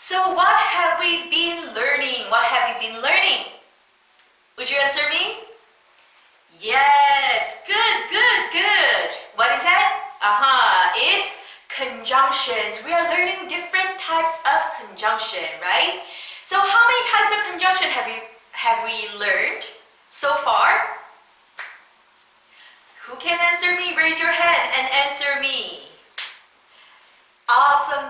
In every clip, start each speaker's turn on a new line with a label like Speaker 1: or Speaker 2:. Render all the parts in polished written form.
Speaker 1: So what have we been learning? What have you been learning? Would you answer me? Yes, good. What is that? It's conjunctions. We are learning different types of conjunction, right? So how many types of conjunction have we learned so far? Who can answer me? Raise your hand and answer me. Awesome,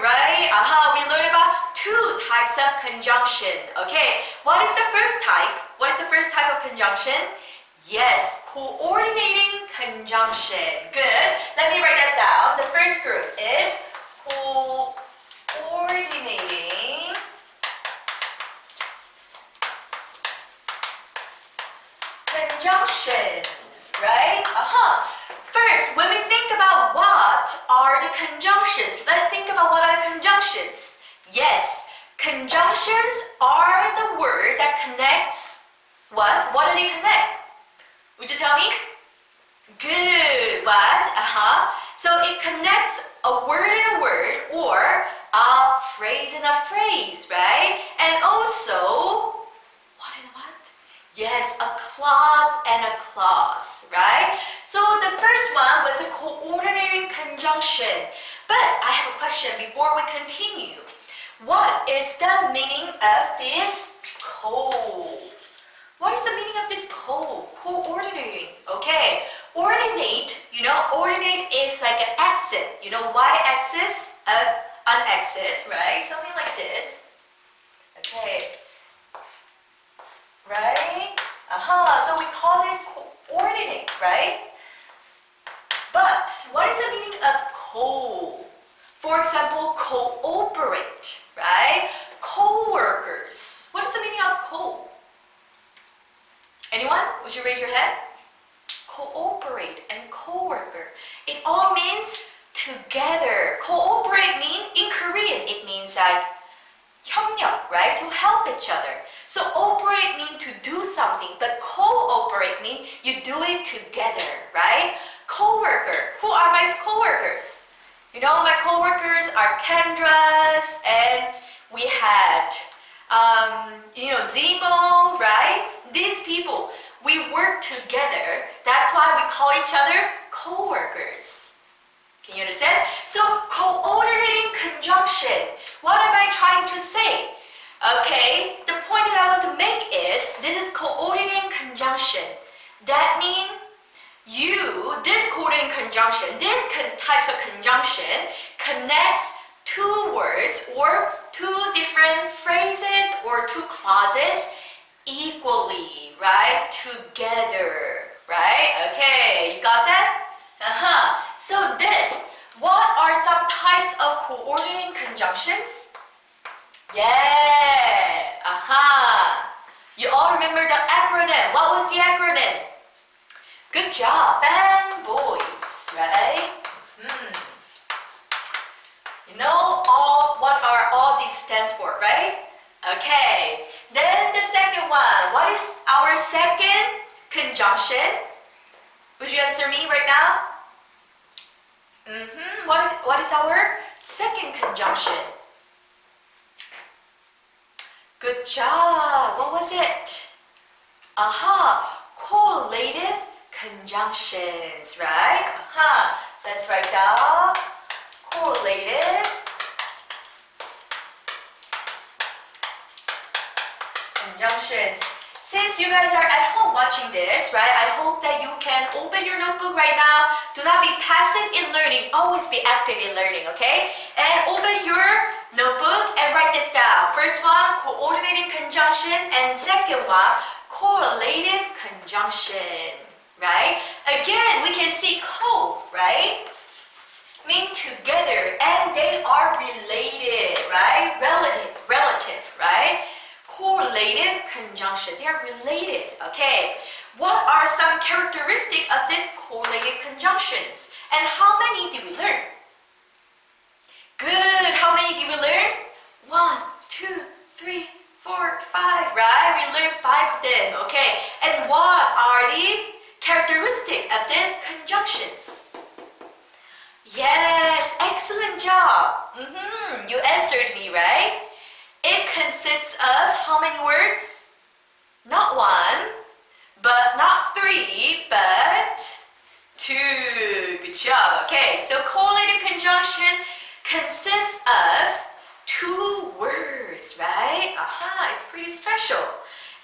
Speaker 1: right? We learned about two types of conjunction. Okay, what is the first type? What is the first type of conjunction? Yes, coordinating conjunction. Good. Let me write that down. The first group is coordinating conjunctions, right? First, when we think about what are the conjunctions, let's think about what are conjunctions. Yes, conjunctions are the word that connects what? What do they connect? Would you tell me? Good. What? So it connects a word and a word, or a phrase and a phrase, right? And also, what and what? Yes, a clause and a clause, right? So the first one was a coordinating conjunction. But I have a question before we continue. What is the meaning of this co? What is the meaning of this coordinating? Okay, ordinate, ordinate is like an axis, y-axis of an axis, right? Something like this. Okay. Right? So we call this coordinate, right? But what is the meaning of co? For example, cooperate, right? Co-workers. What is the meaning of co? Anyone? Would you raise your hand? Cooperate and co-worker. It all means together. Cooperate means, in Korean, it means like 협력, right? To help each other. So operate means to do something, but cooperate means you do it together, right? Co-worker. Who are my co-workers? My co-workers are Kendra's, and we had, Zemo, right? These people, we work together. That's why we call each other co-workers. Can you understand? So coordinating conjunction. What am I trying to say? Okay, the point that I want to make is this is coordinating conjunction. That means this coordinating conjunction, types of conjunction connects two words or two different phrases or two clauses equally, right? Together, right? Okay, you got that? So then, what are some types of coordinating conjunctions? Yeah, You all remember the acronym. What was the acronym? Good job, fanboys, right? You know what are all these stands for, right? Okay, then the second one. What is our second conjunction? Would you answer me right now? What is our second conjunction? Good job. What was it? Correlative conjunctions, right? Let's write down correlative conjunctions. Since you guys are at home watching this, right, I hope that you can open your notebook right now. Do not be passive in learning. Always be active in learning, okay? And open your notebook and write this down. First one, coordinating conjunction, and second one, correlative conjunction, right? Again, we can see co, right? Mean together, and they are related, right? Relative, right? Correlative conjunction, they are related, okay? What are some characteristics of these correlative conjunctions? And how many did we learn? Good, how many did we learn? 1, 2, 3, 4, 5, right? We learned 5 of them, okay? And what are the characteristics of these conjunctions? Yes, excellent job. You answered me, right? It consists of how many words? Not one, but not three, but two. Good job. Okay, so correlative conjunction consists of two words, right? It's pretty special.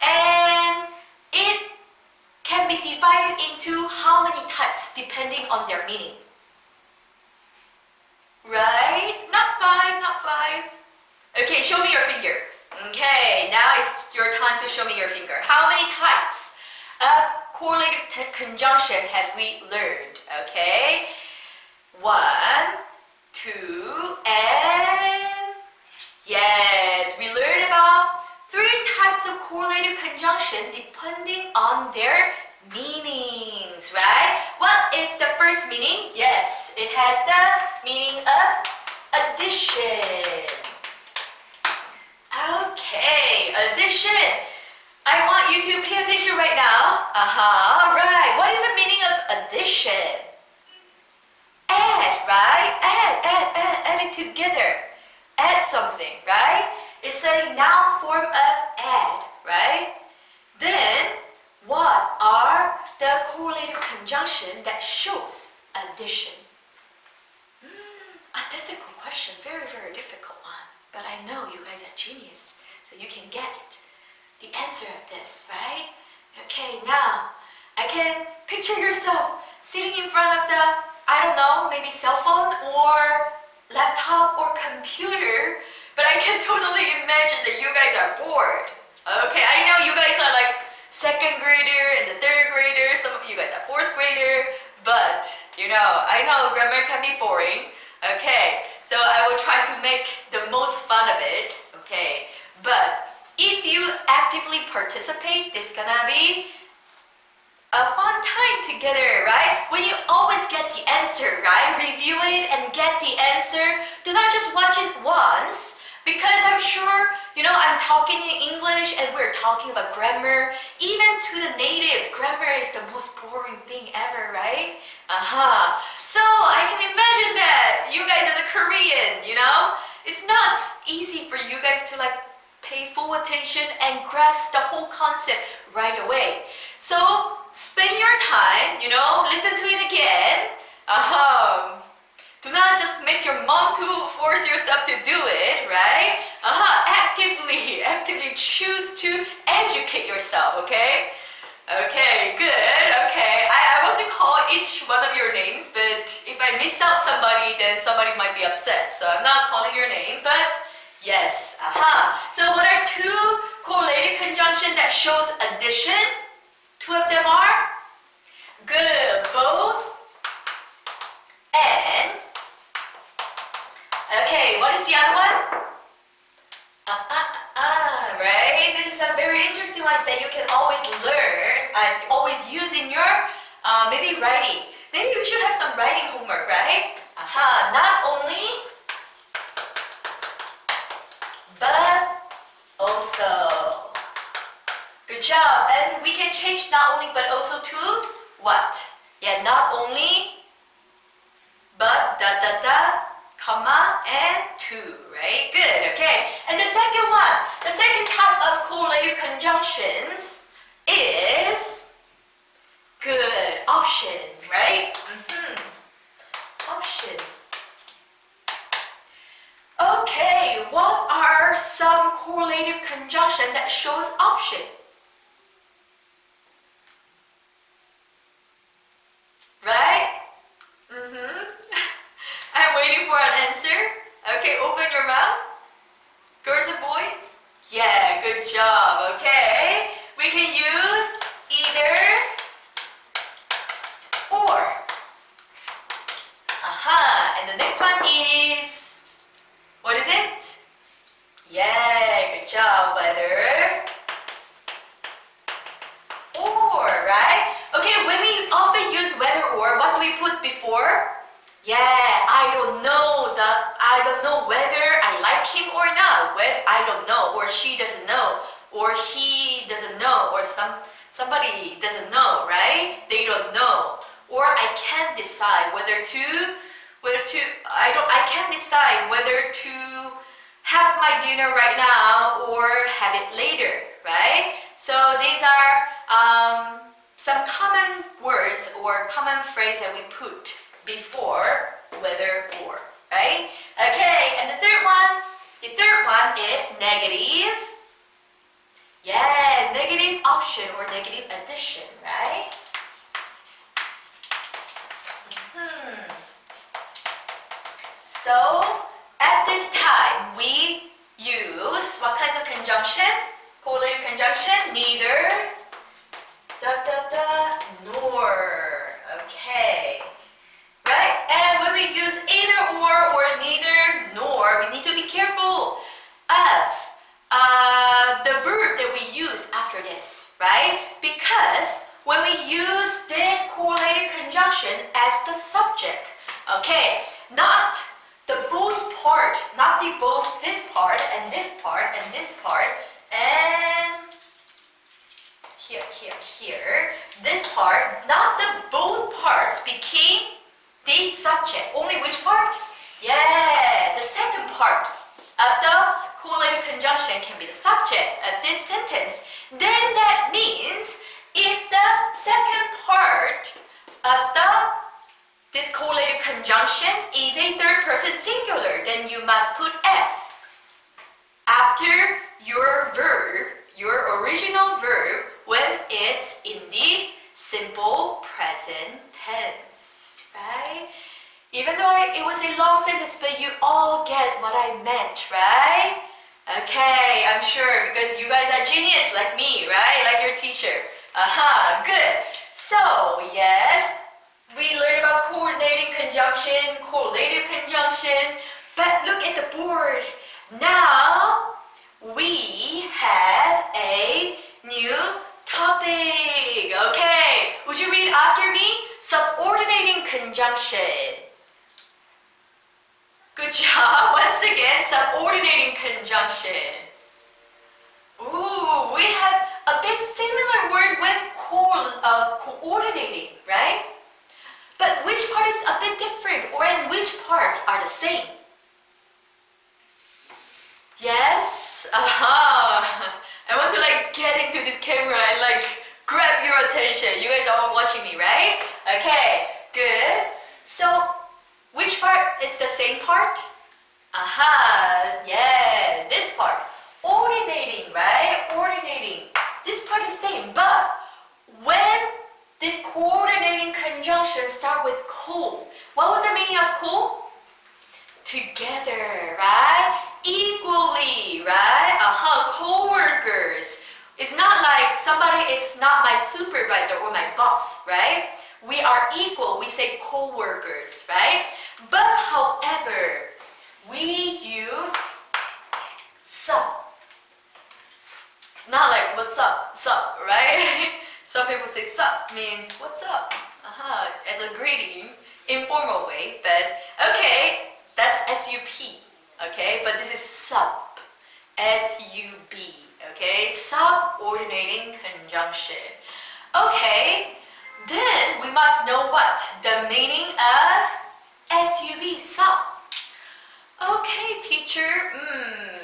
Speaker 1: And it can be divided into how many types depending on their meaning? Right? Not five, not five. Okay, show me your finger. Okay, now it's your time to show me your finger. How many types of correlative conjunction have we learned? Okay, 1, 2, and yes, we learned about 3 types of correlative conjunction depending on their meanings, right? What is the first meaning? Yes, it has the meaning of addition. Okay, addition. I want you to pay attention right now. Right. What is the meaning of addition? Add, right? Add it together. Add something, right? It's a noun form of add, right? Then, what are the correlative conjunction that shows addition? A difficult question, very, very difficult one. But I know you guys are genius, so you can get the answer of this, right? Okay, now, I can picture yourself sitting in front of the, I don't know, maybe cell phone or laptop or computer, but I can totally imagine that you guys are bored. Okay, I know you guys are like 2nd grader and the 3rd grader, some of you guys are 4th grader, but you know, I know grammar can be boring. Okay, so I will try to make the most fun of it, okay? But if you actively participate, this is gonna be a fun time together, right? When you always get the answer, right? Review it and get the answer. Do not just watch it once, because I'm sure, you know, I'm talking in English and we're talking about grammar. Even to the natives, grammar is the most boring thing ever, right? So I can imagine that you guys as a Korean, you know, it's not easy for you guys to like pay full attention and grasp the whole concept right away. So spend your time, you know, listen to it again. Do not just make your mom to force yourself to do it, right? Actively choose to educate yourself, okay? Okay, good, okay. I want to call each one of your names, but if I miss out somebody, then somebody might be upset. So I'm not calling your name, but yes, So what are 2 correlative conjunction that shows addition? 2 of them are? Good, both and. Okay, what is the other one? Right? This is a very interesting one that you can always learn and always use in your maybe writing. Maybe we should have some writing homework, right? Not only, but also. Good job. And we can change not only but also to what? Yeah, not only, but comma, and to, right? Good, okay. And the second one, the second type of correlative conjunctions is good, option, right? Option. Okay, what are some correlative conjunction that shows option? Right? I'm waiting for an answer. Okay, open your mouth. Girls and boys? Yeah, good job. Okay, we can use either or. And the next one is, what is it? Yeah, good job. Whether or, right? Okay, when we often use whether or, what do we put before? Yeah, I don't know whether I like him or not. I don't know, or she doesn't know, or he doesn't know, or somebody doesn't know, right? They don't know. Or I can't decide whether to, I I can't decide whether to have my dinner right now or have it later, right? So these are some common words or common phrase that we put before whether or, right? Okay, and the third one is negative. Yeah, negative option or negative addition, right? So at this time, we use what kinds of conjunction? Correlative conjunction, neither, nor. Okay. Right? And when we use either or neither nor, we need to be careful of the verb that we use after this, right? Because when we use this correlated conjunction as the subject, okay, not the both part, not the both this part and this part and this part and here, this part, not the both parts became the subject. Only which part? Yeah, the second part of the correlated conjunction can be the subject of this sentence. Then that means if the second part of this correlated conjunction is a third person singular, then you must put S after your verb, your original verb, when it's in the simple present tense, right? Even though it was a long sentence, but you all get what I meant, right? Okay, I'm sure because you guys are genius like me, right? Like your teacher. Good. So, yes, we learned about coordinating conjunction, correlative conjunction, but look at the board. Now, we have a new topic. Okay, would you read after me? Subordinating conjunction. Good job. Once again, subordinating conjunction. Ooh, we have a bit similar word with coordinating, right? But which part is a bit different, or and which parts are the same? Yes? I want to get into this camera and grab your attention. You guys are all watching me, right? Okay, good. So, which part is the same part? Yeah, this part. Ordinating, right? Ordinating. This part is same, but when this coordinating conjunction start with co, what was the meaning of co? Together, right? Equally, right? Co-workers. It's not like somebody is not my supervisor or my boss, right? We are equal. We say co-workers, right? But however, we use sub. Not like what's up, sup, right? Some people say sup means what's up, as a greeting, informal way, but okay, that's S-U-P, okay? But this is sub, S-U-B, okay? Subordinating conjunction. Okay, then we must know what? The meaning of S-U-B, sub. Okay, teacher,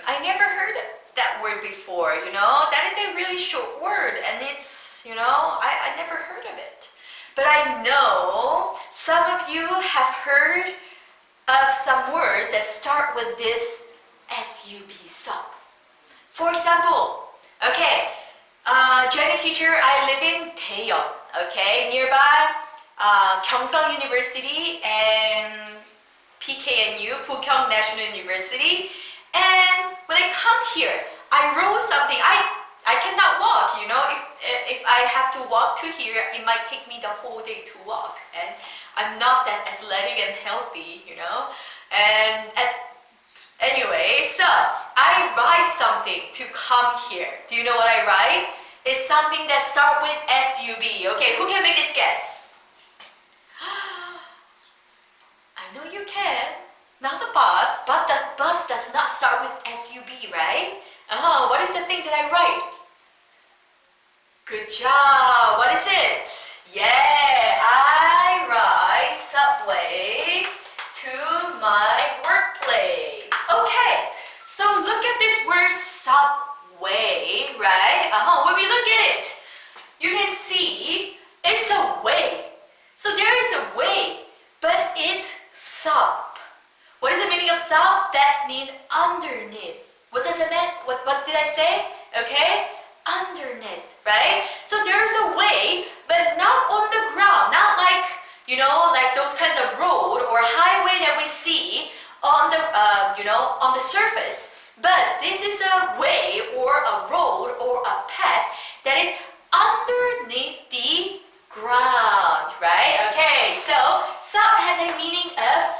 Speaker 1: I never heard that word before, That is a really short word and it's, I never heard of it. But I know some of you have heard of some words that start with this S-U-B, sub. For example, okay, Jenny teacher, I live in Taeyeon, okay, nearby Gyeongsang University and PKNU, Pukyong National University. And when I come here, I wrote something. I cannot walk, If I have to walk to here, it might take me the whole day to walk. And I'm not that athletic and healthy, And anyway, so I write something to come here. Do you know what I write? It's something that starts with S-U-B. Okay, who can make this guess? I know you can. Not the bus, but the bus does not start with S-U-B, right? What is the thing that I write? Good job. What is it? Yeah, I ride subway to my that mean underneath. What does it mean? What did I say? Okay? Underneath, right? So there's a way, but not on the ground, not like, like those kinds of road or highway that we see on the, on the surface. But this is a way or a road or a path that is underneath the ground, right? Okay, so sub has a meaning of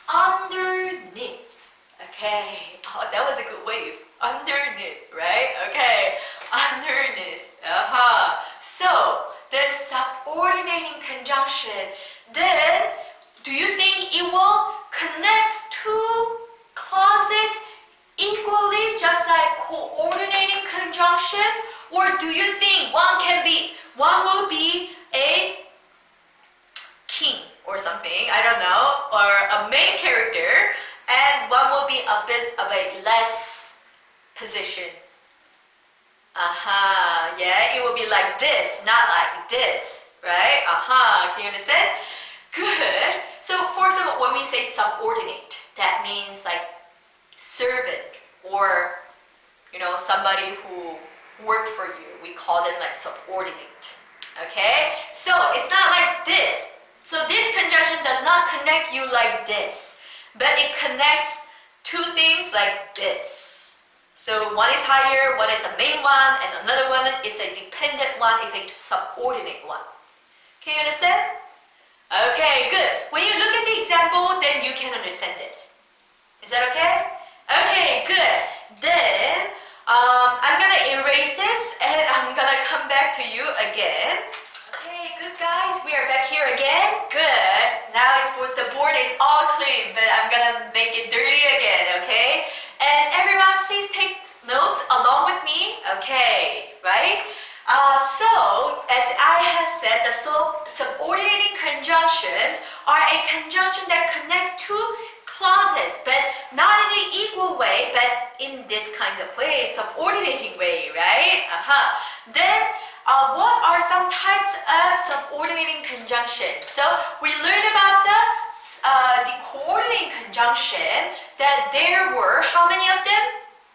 Speaker 1: underneath. Okay, oh, that was a good wave. Underneath, right? Okay, underneath. So, then subordinating conjunction. Then, do you think it will connect two clauses equally, just like coordinating conjunction? Or do you think one will be a king or something, I don't know, or a main character, and one will be a bit of a less position? Yeah, it will be like this, not like this, right? Can you understand? Good. So, for example, when we say subordinate, that means like servant or, somebody who work for you. We call them like subordinate. Okay? So, it's not like this. So, this conjunction does not connect you like this, but it connects two things like this. So one is higher, one is a main one, and another one is a dependent one, is a subordinate one. Can you understand? Okay, good. When you look at the example, then you can understand it. Is that okay? Okay, good. Then I'm gonna erase this and I'm gonna come back to you again. Okay, good guys, we are back here again. Good. Now the board is all clean, but I'm gonna make it dirty again, okay? And everyone, please take notes along with me, okay, right? So, as I have said, the subordinating conjunctions are a conjunction that connects two clauses, but not in an equal way, but in this kind of way, subordinating way, right? Then, what are some types of subordinating conjunctions? So, we learned about the coordinating conjunction, that there were, how many of them?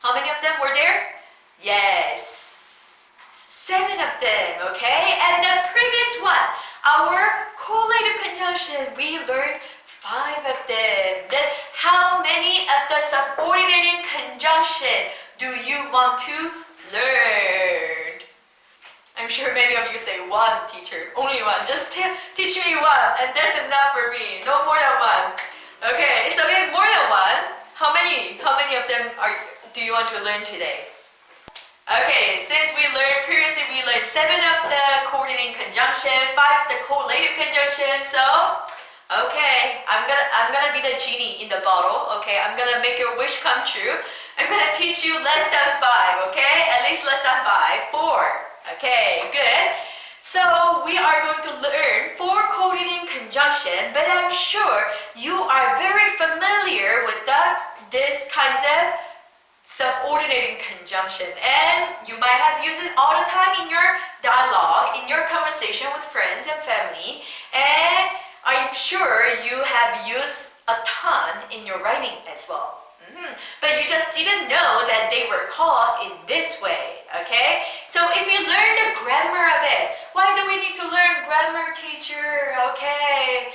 Speaker 1: How many of them were there? Yes, 7 of them, okay? And the previous one, our correlative conjunction, we learned 5 of them. Then how many of the subordinating conjunction do you want to learn? I'm sure many of you say 1, teacher, only 1. Just teach me 1, and that's enough for me. No more than 1. Okay, so we have more than 1. How many of them do you want to learn today? Okay, since previously we learned 7 of the coordinating conjunction, 5 of the correlative conjunction. So, okay, I'm gonna be the genie in the bottle. Okay, I'm gonna make your wish come true. I'm gonna teach you less than 5. Okay, at least less than 5. 4. Okay, good. So we are going to learn 4 coordinating conjunction, but I'm sure you are very familiar with this kinds of subordinating conjunction, and you might have used it all the time in your dialogue, in your conversation with friends and family, and I'm sure you have used a ton in your writing as well. But you just didn't know that they were called in this way, okay? So if you learn the grammar of it, why do we need to learn grammar, teacher? Okay,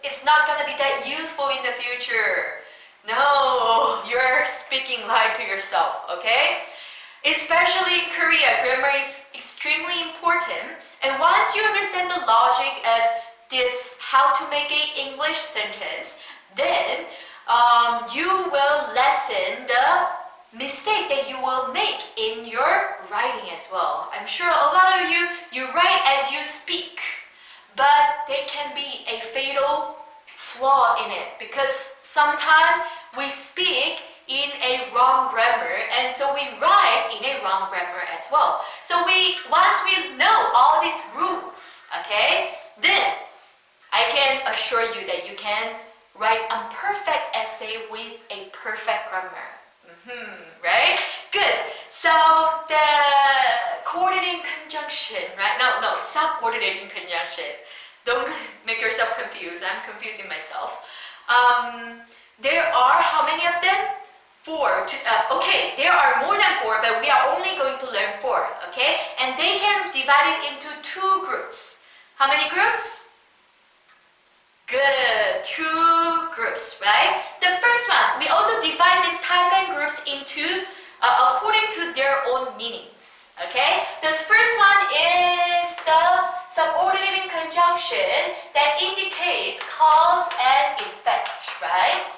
Speaker 1: it's not gonna be that useful in the future. No, you're speaking lie to yourself, okay? Especially in Korea, grammar is extremely important. And once you understand the logic of this, how to make an English sentence, then you will lessen the mistake that you will make in your writing as well. I'm sure a lot of you write as you speak, but there can be a fatal flaw in it because sometimes we speak in a wrong grammar, and so we write in a wrong grammar as well. So once we know all these rules, okay, then I can assure you that you can write a perfect essay with a perfect grammar. Right? Good. So the coordinating conjunction, right? No, subordinating conjunction. Don't make yourself confused. I'm confusing myself. There are how many of them? 4. Okay, there are more than 4, but we are only going to learn 4, okay? And they can divide it into 2 groups. How many groups? Good, 2 groups, right? The first one, we also divide these type and groups into according to their own meanings, okay? This first one is the subordinating conjunction that indicates cause and effect, right?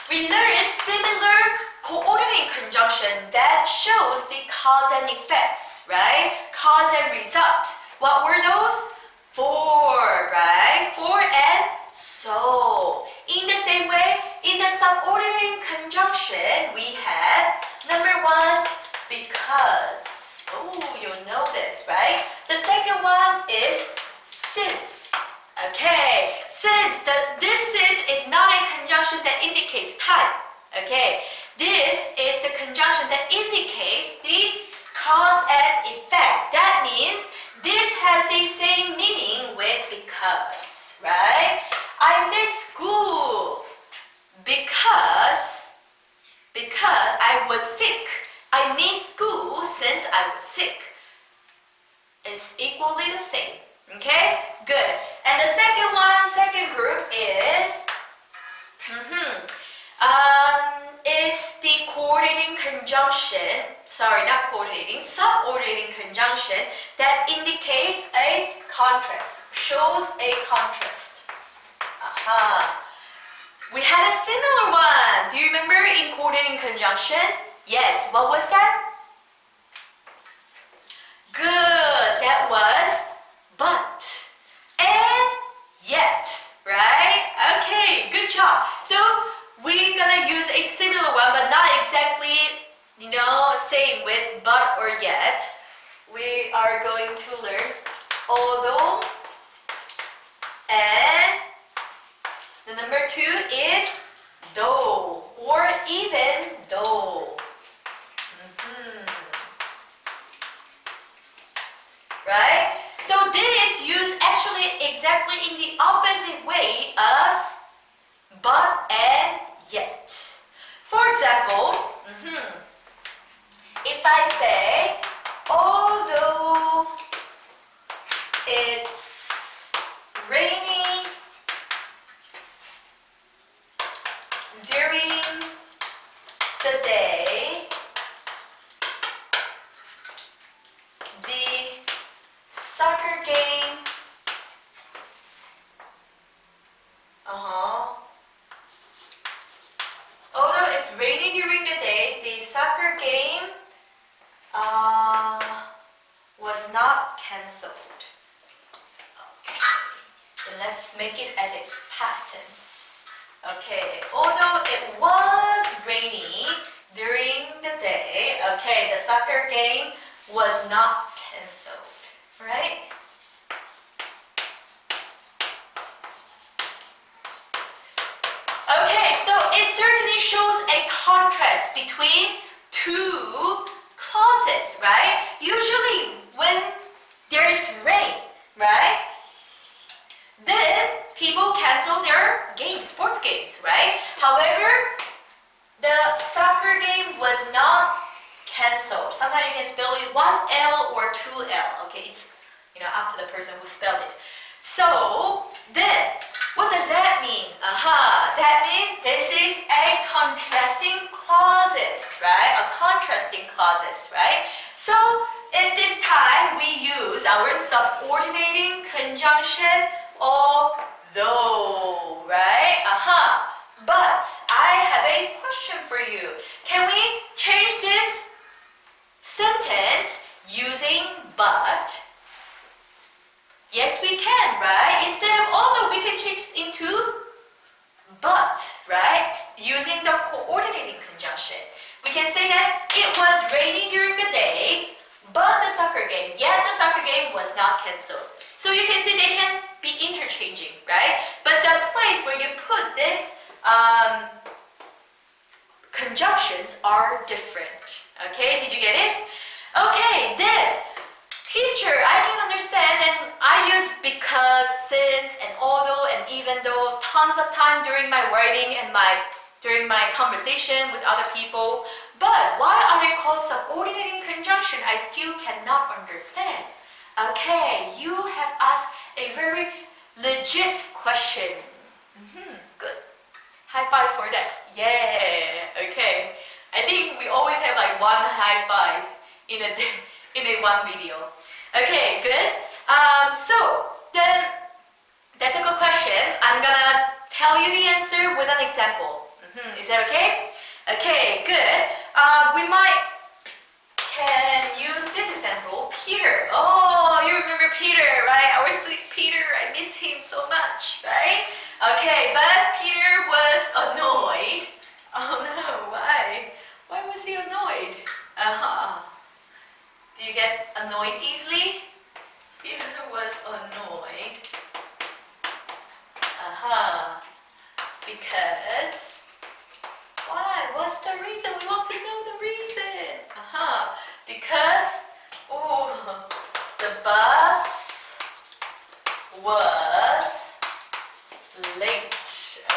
Speaker 1: We learned similar coordinating conjunction that shows the cause and effects, right? Cause and result. What were those? For, right? For and so. In the same way, in the subordinating conjunction, we have number 1, because. Oh, you know this, right? The second one is since. Okay, since this is not a conjunction that indicates time. Okay, this is the conjunction that indicates the cause and effect. That means this has the same meaning with because, right? I miss school because I was sick. I miss school since I was sick. It's equally the same. Okay, good. And the second group is the coordinating conjunction. Sorry, not coordinating. Subordinating conjunction that indicates a contrast, shows a contrast. We had a similar one. Do you remember in coordinating conjunction? Yes. What was that? Good. That was but and yet, right? Okay, good job. So we're gonna use a similar one, but not exactly, same with but or yet. We are going to learn although, and the number 2 is though or even though. Right? So this is used actually exactly in the opposite way of but and yet. For example, if I say, although it's raining during the day, the soccer game, although it's rainy during the day, the soccer game was not cancelled. Okay, then let's make it as a past tense. Okay, although it was rainy during the day, okay, the soccer game was not cancelled. Right? Okay, so it certainly shows a contrast between 2 clauses, right? Usually when there is rain, right? Then people cancel their games, sports games, right? However, the soccer game was not cancelled. Sometimes you can spell it 1L or 2L. Okay, it's up to the person who spelled it. So then, what does that mean? That means this is a contrasting clauses, right? A contrasting clauses, right? So at this time we use our subordinating conjunction although, right? But I have a question for you. Can we change this sentence using but? Yes, we can, right? Instead of although, we can change it into but, right? Using the coordinating conjunction. We can say that it was raining during the day, but the soccer game, yet the soccer game was not cancelled. So you can see they can be interchanging, right? But the place where you put this conjunctions are different. Okay, did you get it? Okay, then, teacher, I can understand and I use because, since, and although, and even though tons of time during my writing and during my conversation with other people. But why are they called subordinating conjunction? I still cannot understand. Okay, you have asked a very legit question. Good. High five for that. Yeah. Okay. I think we always have like one high five in a one video. Okay, good. So then that's a good question. I'm gonna tell you the answer with an example. Is that okay? Okay, good. We can use this example. Peter. Oh, you remember Peter, right? Our sweet Peter. I miss him so much, right? Okay, but Peter was annoyed. Oh no, why? Why was he annoyed? Do you get annoyed easily? Peter was annoyed. Because why? What's the reason? We want to know the reason. Because the bus was late.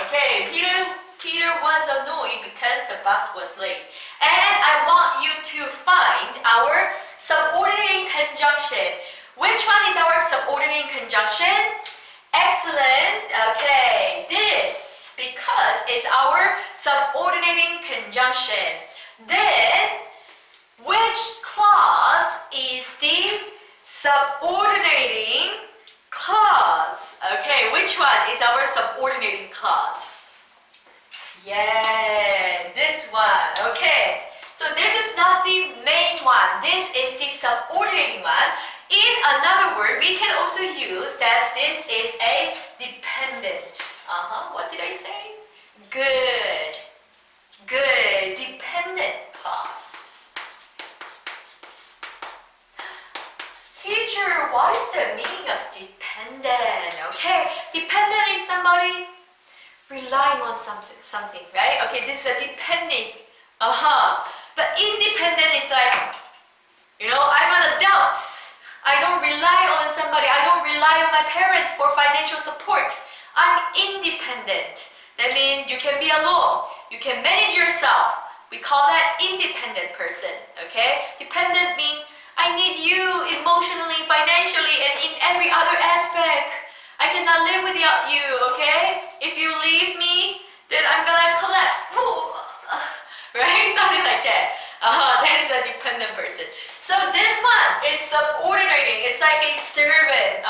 Speaker 1: Okay, Peter was annoyed because the bus was late. And I want you to find our subordinating conjunction. Which one is our subordinating conjunction? Excellent. Okay, this, because it's our subordinating conjunction. Then, which clause is the subordinating clause? Okay, which one is our subordinating clause? Yeah, this one. Okay, so this is not the main one. This is the subordinating one. In another word, we can also use that this is a dependent. What did I say? Good. Good. Dependent clause. Teacher, what is the meaning of dependent? Okay, dependent is somebody relying on something, right? Okay, this is a depending. But independent is like, I'm an adult. I don't rely on somebody. I don't rely on my parents for financial support. I'm independent. That means you can be alone. You can manage yourself. We call that independent person, okay? Dependent means I need you emotionally, financially, and in every other aspect. I cannot live without you, okay? If you leave me, then I'm gonna collapse. Right? Something like that. That is a dependent person. So this one is subordinating. It's like a servant.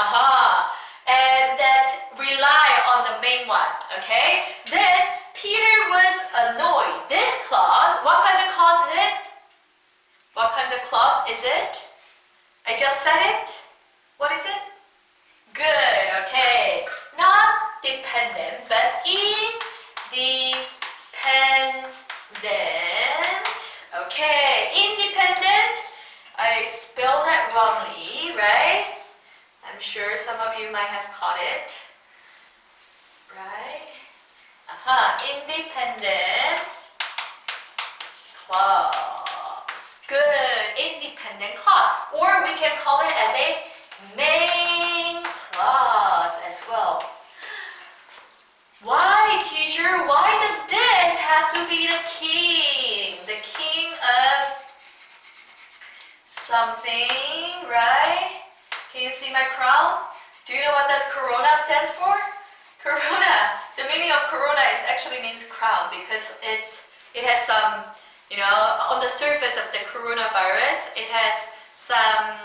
Speaker 1: And that rely on the main one. Okay? Then Peter was annoyed. This clause, what kind of clause is it? What kind of clause is it? I just said it. What is it? Good. Okay. Not dependent, but independent. Okay. Independent. I spelled that wrongly, right? I'm sure some of you might have caught it. Right? Independent clause. Good. Independent clause. Or we can call it as a main clause as well. Why, teacher? Why does this have to be the king? The king of something, right? Can you see my crown? Do you know what does corona stands for? Corona. The meaning of corona actually means crown because it has some, on the surface of the coronavirus, it has some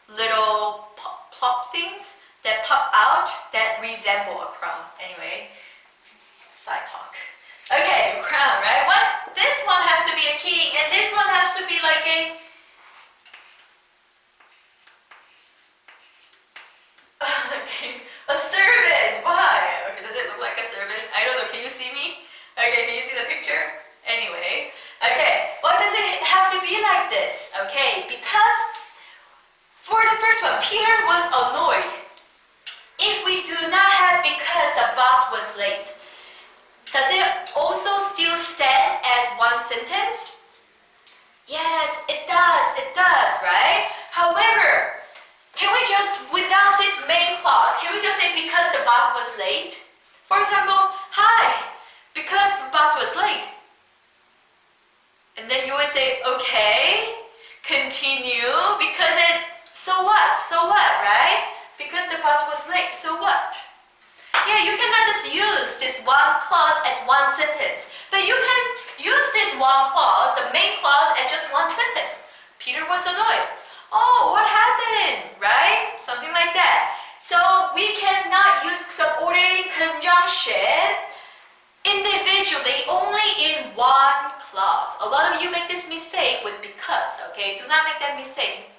Speaker 1: little plop things that pop out that resemble a crown. Anyway, side talk. Okay, crown, right? This one has to be a king, and this one has to be like a servant. Why? Okay, does it look like a servant? I don't know. Can you see me? Okay, can you see the picture? Anyway, okay. Why does it have to be like this? Okay, because for the first one, Peter was annoyed. If we do not have because the bus was late, does it also still stand as one sentence? Yes, it does, right? However, can we just, without this main clause, can we just say because the bus was late? For example, hi, because the bus was late. And then you would say, okay, continue, because so what, right? Because the bus was late, so what? Yeah, you cannot just use this one clause as one sentence, but you can use this one clause, the main clause, as just one sentence. Peter was annoyed. Oh, what happened, right? Something like that. So we cannot use subordinating conjunction individually, only in one clause. A lot of you make this mistake with because, okay? Do not make that mistake.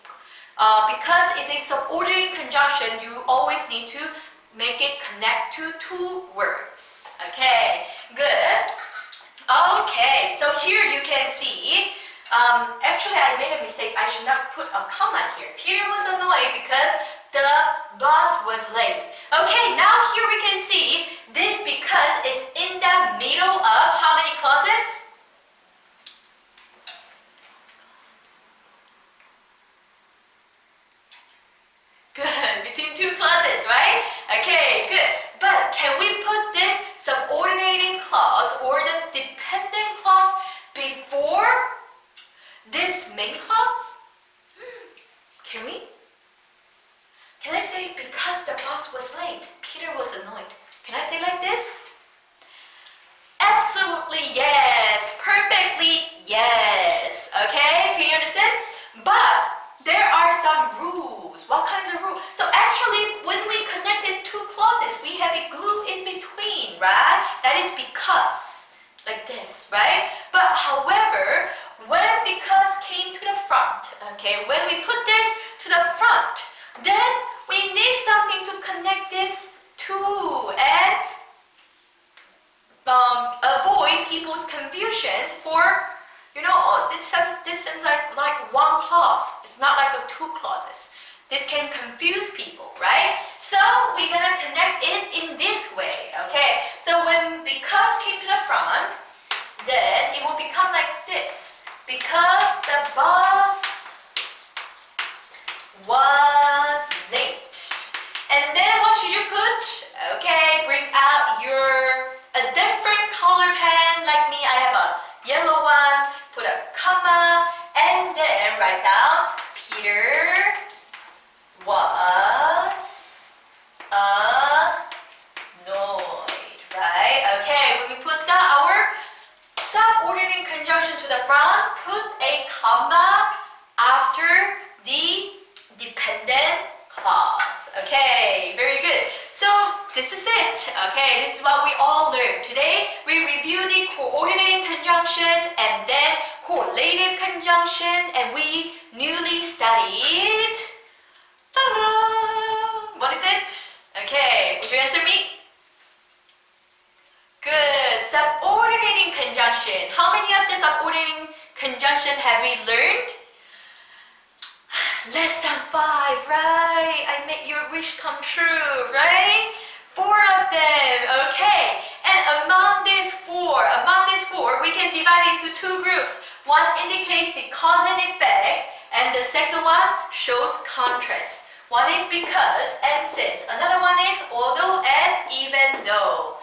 Speaker 1: Because it's a subordinating conjunction, you always need to make it connect to two words. Okay, good. Okay, so here you can see, actually I made a mistake. I should not put a comma here. Peter was annoyed because the bus was late. Okay, now here we can see this because is in the middle of how many clauses? Good, between two clauses, right? Okay, good. But can we put this subordinating clause or the dependent clause before this main clause? Can we? Can I say because the bus was late, Peter was annoyed? Can I say like this? Absolutely yes. Perfectly yes. Okay, can you understand? But there are some rules. What kinds of rules? So actually, when we connect these two clauses, we have a glue in between, right? That is because, like this, right? But however, when because came to the front, okay, when we put this to the front, then we need something to connect this to and avoid people's confusions for, oh, this seems like one clause. It's not like two clauses. This can confuse people, right? So we're gonna connect it in this way, okay? So when because came to the front, then it will become like this. Because the bus was late. And then what should you put? Okay, bring out a different color pen. Like me, I have a yellow one. Put a comma and then write down Peter was annoyed, right? Okay, when we put our subordinating conjunction to the front, put a comma after the dependent clause. Okay, very good. So this is it. Okay, this is what we all learned. Today we review the coordinating conjunction and then correlative conjunction, and we newly studied, ta-da! What is it? Okay, would you answer me? Good. Subordinating conjunction. How many of the subordinating conjunction have we learned? Less than 5, right? I made your wish come true, right? 4 of them, okay. And among these four, we can divide into two groups. One indicates the cause and effect, and the second one shows contrast. One is because and since. Another one is although and even though.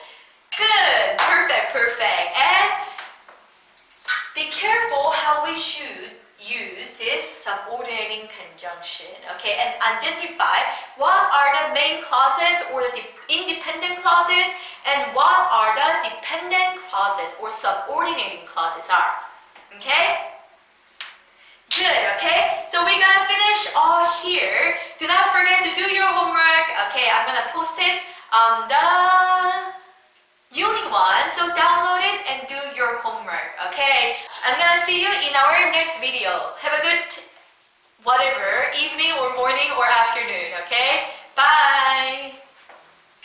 Speaker 1: Good, perfect. And be careful how we should use this subordinating conjunction, okay, and identify what are the main clauses or the independent clauses and what are the dependent clauses or subordinating clauses are, okay? Good, okay? So we're gonna finish all here. Do not forget to do your homework, okay? I'm gonna post it on the Unit 1, so download it and do your homework, okay? I'm gonna see you in our next video. Have a good whatever, evening or morning or afternoon, okay? Bye!